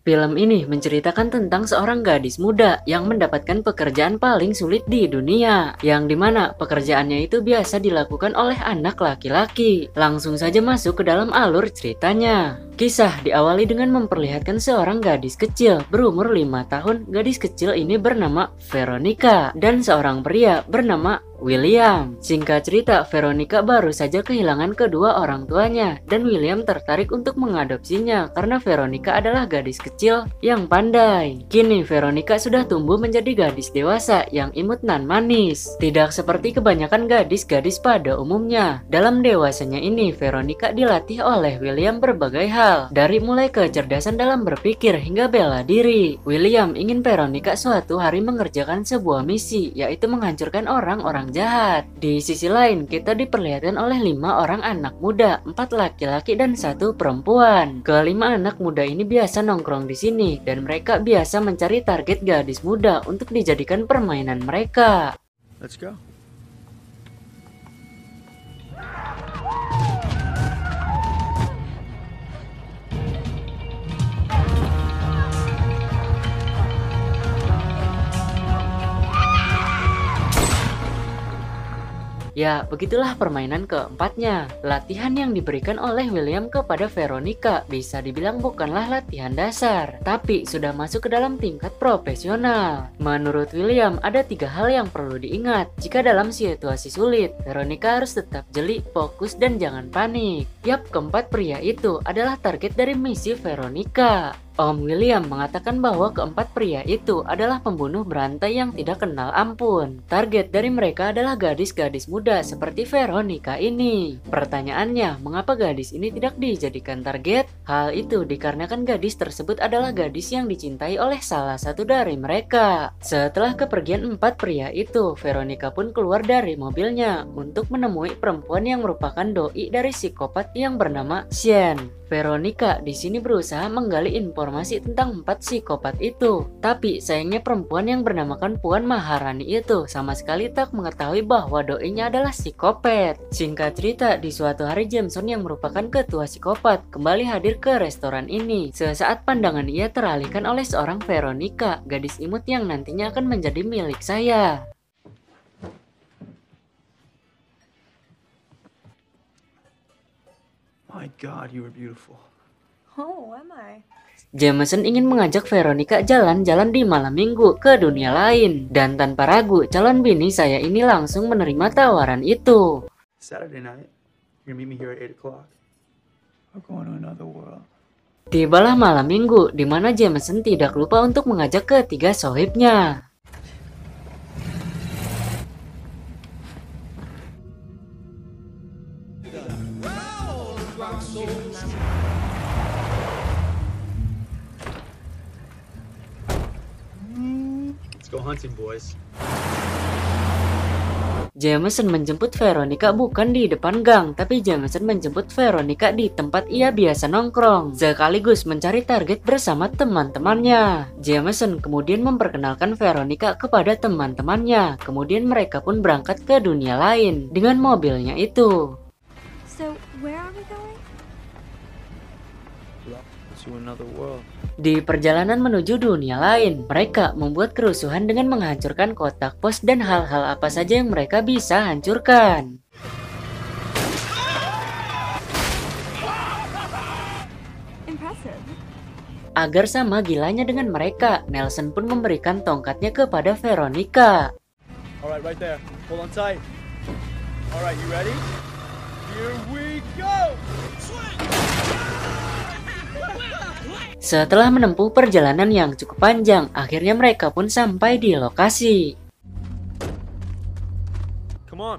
Film ini menceritakan tentang seorang gadis muda yang mendapatkan pekerjaan paling sulit di dunia, yang dimana pekerjaannya itu biasa dilakukan oleh anak laki-laki. Langsung saja masuk ke dalam alur ceritanya. Kisah diawali dengan memperlihatkan seorang gadis kecil berumur 5 tahun. Gadis kecil ini bernama Veronica dan seorang pria bernama William. Singkat cerita, Veronica baru saja kehilangan kedua orang tuanya dan William tertarik untuk mengadopsinya karena Veronica adalah gadis kecil yang pandai. Kini Veronica sudah tumbuh menjadi gadis dewasa yang imut nan manis. Tidak seperti kebanyakan gadis-gadis pada umumnya. Dalam dewasanya ini, Veronica dilatih oleh William berbagai hal, dari mulai kecerdasan dalam berpikir hingga bela diri. William ingin Veronica suatu hari mengerjakan sebuah misi, yaitu menghancurkan orang-orang jahat. Di sisi lain, kita diperlihatkan oleh 5 orang anak muda, 4 laki-laki dan 1 perempuan. Kelima anak muda ini biasa nongkrong di sini dan mereka biasa mencari target gadis muda untuk dijadikan permainan mereka. Let's go. Ya, begitulah permainan keempatnya. Latihan yang diberikan oleh William kepada Veronica bisa dibilang bukanlah latihan dasar, tapi sudah masuk ke dalam tingkat profesional. Menurut William, ada 3 hal yang perlu diingat. Jika dalam situasi sulit, Veronica harus tetap jeli, fokus, dan jangan panik. Yap, keempat pria itu adalah target dari misi Veronica. Om William mengatakan bahwa keempat pria itu adalah pembunuh berantai yang tidak kenal ampun. Target dari mereka adalah gadis-gadis muda seperti Veronica ini. Pertanyaannya, mengapa gadis ini tidak dijadikan target? Hal itu dikarenakan gadis tersebut adalah gadis yang dicintai oleh salah satu dari mereka. Setelah kepergian 4 pria itu, Veronica pun keluar dari mobilnya untuk menemui perempuan yang merupakan doi dari psikopat yang bernama Shen. Veronica di sini berusaha menggali informasi tentang 4 psikopat itu. Tapi sayangnya perempuan yang bernamakan Puan Maharani itu sama sekali tak mengetahui bahwa doinya adalah psikopat. Singkat cerita, di suatu hari Jameson yang merupakan ketua psikopat kembali hadir ke restoran ini. Sesaat pandangan ia teralihkan oleh seorang Veronica, gadis imut yang nantinya akan menjadi milik saya. My God, you were beautiful. Oh, am I? Jameson ingin mengajak Veronica jalan-jalan di malam minggu ke dunia lain. Dan tanpa ragu, calon bini saya ini langsung menerima tawaran itu. Saturday night, you're gonna meet me here at 8 o'clock. We're going to another world. Tibalah malam minggu, di mana Jameson tidak lupa untuk mengajak ketiga sohibnya. Let's go hunting, boys. Jameson menjemput Veronica bukan di depan gang, tapi Jameson menjemput Veronica di tempat ia biasa nongkrong, sekaligus mencari target bersama teman-temannya. Jameson kemudian memperkenalkan Veronica kepada teman-temannya, kemudian mereka pun berangkat ke dunia lain dengan mobilnya itu. So, where are we going? To another world. Di perjalanan menuju dunia lain, mereka membuat kerusuhan dengan menghancurkan kotak pos dan hal-hal apa saja yang mereka bisa hancurkan. Impressive. Agar sama gilanya dengan mereka, Nelson pun memberikan tongkatnya kepada Veronica. Alright, right there. Hold on tight. Alright, you ready? Here we go! Setelah menempuh perjalanan yang cukup panjang, akhirnya mereka pun sampai di lokasi. Come on.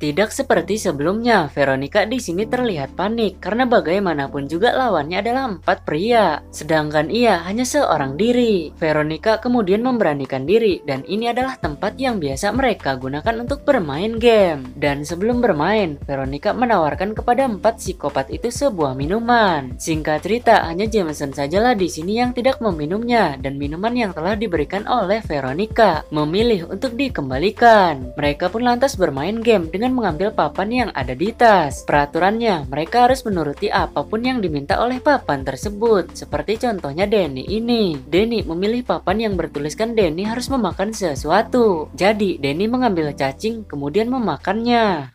Tidak seperti sebelumnya, Veronica di sini terlihat panik karena bagaimanapun juga lawannya adalah 4 pria, sedangkan ia hanya seorang diri. Veronica kemudian memberanikan diri dan ini adalah tempat yang biasa mereka gunakan untuk bermain game. Dan sebelum bermain, Veronica menawarkan kepada 4 psikopat itu sebuah minuman. Singkat cerita, hanya Jameson sajalah di sini yang tidak meminumnya dan minuman yang telah diberikan oleh Veronica memilih untuk dikembalikan. Mereka pun lantas bermain game dengan mengambil papan yang ada di tas. Peraturannya, mereka harus menuruti apapun yang diminta oleh papan tersebut. Seperti contohnya Danny ini. Danny memilih papan yang bertuliskan Danny harus memakan sesuatu. Jadi, Danny mengambil cacing kemudian memakannya.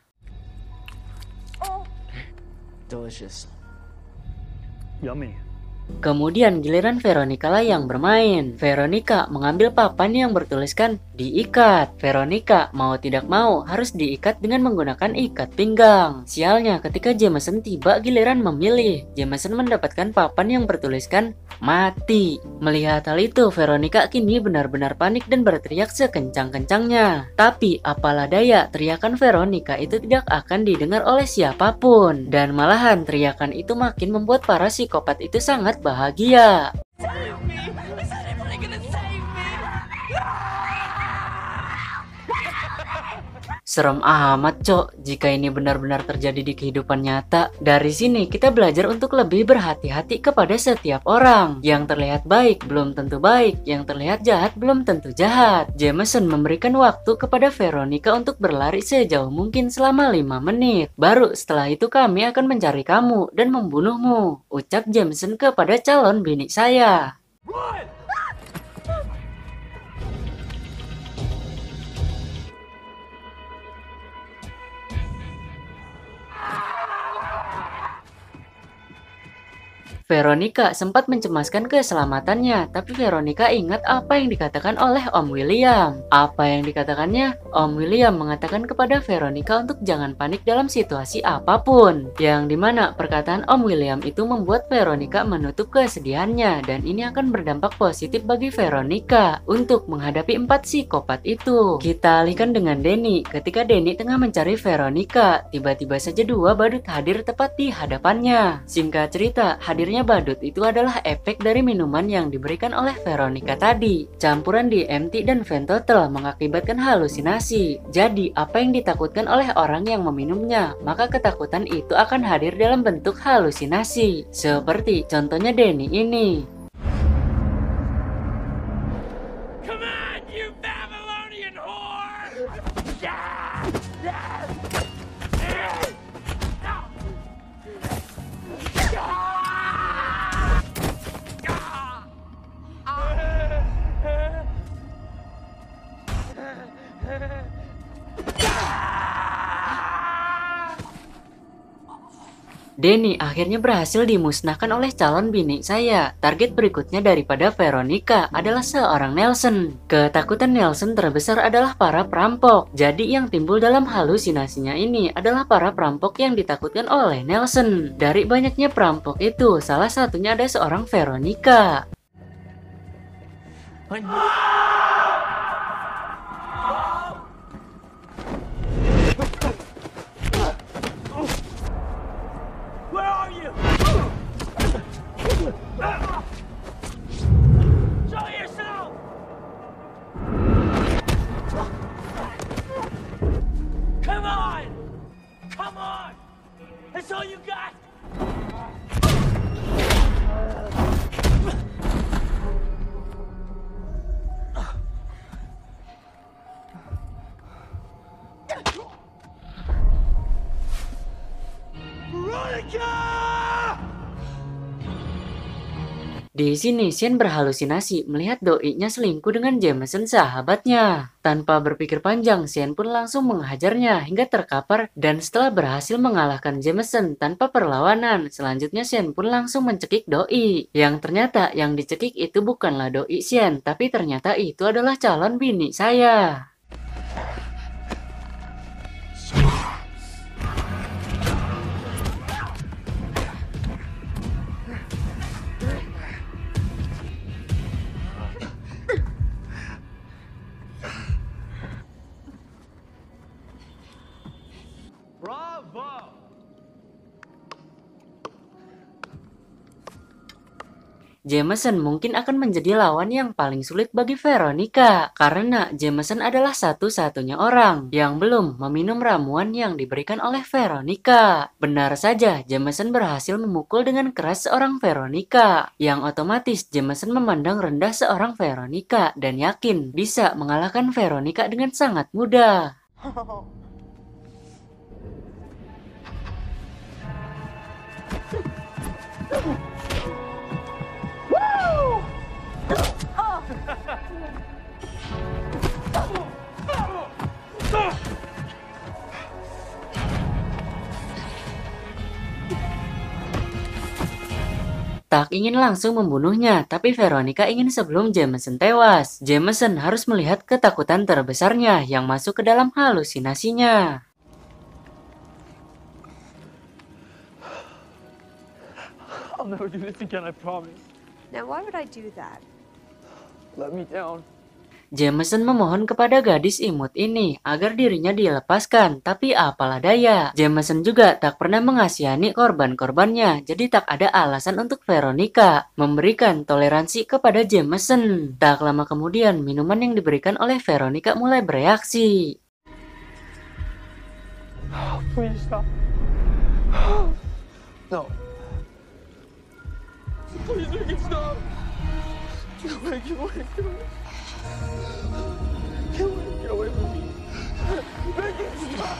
Delicious. Yummy. Kemudian giliran Veronica lah yang bermain. Veronica mengambil papan yang bertuliskan diikat. Veronica mau tidak mau harus diikat dengan menggunakan ikat pinggang. Sialnya ketika Jameson tiba giliran memilih, Jameson mendapatkan papan yang bertuliskan mati. Melihat hal itu, Veronica kini benar-benar panik dan berteriak sekencang-kencangnya. Tapi apalah daya, teriakan Veronica itu tidak akan didengar oleh siapapun. Dan malahan teriakan itu makin membuat para psikopat itu sangat bahagia. Serem amat, Cok, jika ini benar-benar terjadi di kehidupan nyata. Dari sini kita belajar untuk lebih berhati-hati kepada setiap orang. Yang terlihat baik belum tentu baik, yang terlihat jahat belum tentu jahat. Jameson memberikan waktu kepada Veronica untuk berlari sejauh mungkin selama 5 menit. Baru setelah itu kami akan mencari kamu dan membunuhmu, ucap Jameson kepada calon bini saya. Veronica sempat mencemaskan keselamatannya, tapi Veronica ingat apa yang dikatakan oleh Om William. Apa yang dikatakannya? Om William mengatakan kepada Veronica untuk jangan panik dalam situasi apapun. Yang dimana perkataan Om William itu membuat Veronica menutup kesedihannya dan ini akan berdampak positif bagi Veronica untuk menghadapi 4 psikopat itu. Kita alihkan dengan Danny. Ketika Danny tengah mencari Veronica, tiba-tiba saja 2 badut hadir tepat di hadapannya. Singkat cerita, hadirnya badut itu adalah efek dari minuman yang diberikan oleh Veronica tadi. Campuran DMT dan Ventotel mengakibatkan halusinasi. Jadi, apa yang ditakutkan oleh orang yang meminumnya, maka ketakutan itu akan hadir dalam bentuk halusinasi. Seperti contohnya Danny ini. Come on, you Babylonian whore! Danny akhirnya berhasil dimusnahkan oleh calon bini saya. Target berikutnya daripada Veronica adalah seorang Nelson. Ketakutan Nelson terbesar adalah para perampok. Jadi yang timbul dalam halusinasinya ini adalah para perampok yang ditakutkan oleh Nelson. Dari banyaknya perampok itu, salah satunya ada seorang Veronica. Where are you? Show yourself! Come on! Come on! That's all you got? Di sini Sean berhalusinasi melihat doinya selingkuh dengan Jameson sahabatnya. Tanpa berpikir panjang, Sean pun langsung menghajarnya hingga terkapar dan setelah berhasil mengalahkan Jameson tanpa perlawanan, selanjutnya Sean pun langsung mencekik doi. Yang ternyata yang dicekik itu bukanlah doi Sean, tapi ternyata itu adalah calon bini saya. Bravo! Jameson mungkin akan menjadi lawan yang paling sulit bagi Veronica karena Jameson adalah satu-satunya orang yang belum meminum ramuan yang diberikan oleh Veronica. Benar saja, Jameson berhasil memukul dengan keras seorang Veronica, yang otomatis Jameson memandang rendah seorang Veronica dan yakin bisa mengalahkan Veronica dengan sangat mudah. Tak ingin langsung membunuhnya, tapi Veronica ingin sebelum Jameson tewas. Jameson harus melihat ketakutan terbesarnya yang masuk ke dalam halusinasinya. I'll never do this again, I promise. Now, why would I do that? Let me down. Jameson memohon kepada gadis imut ini agar dirinya dilepaskan, tapi apalah daya. Jameson juga tak pernah mengasihani korban-korbannya, jadi tak ada alasan untuk Veronica memberikan toleransi kepada Jameson. Tak lama kemudian, minuman yang diberikan oleh Veronica mulai bereaksi. Please stop. No. Please make it stop. Get away, get away, get away. Get away from me. Make it stop.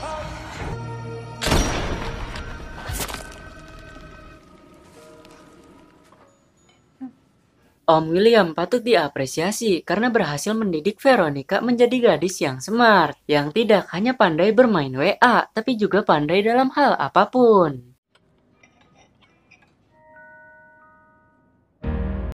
Om William patut diapresiasi karena berhasil mendidik Veronica menjadi gadis yang smart, yang tidak hanya pandai bermain WA, tapi juga pandai dalam hal apapun.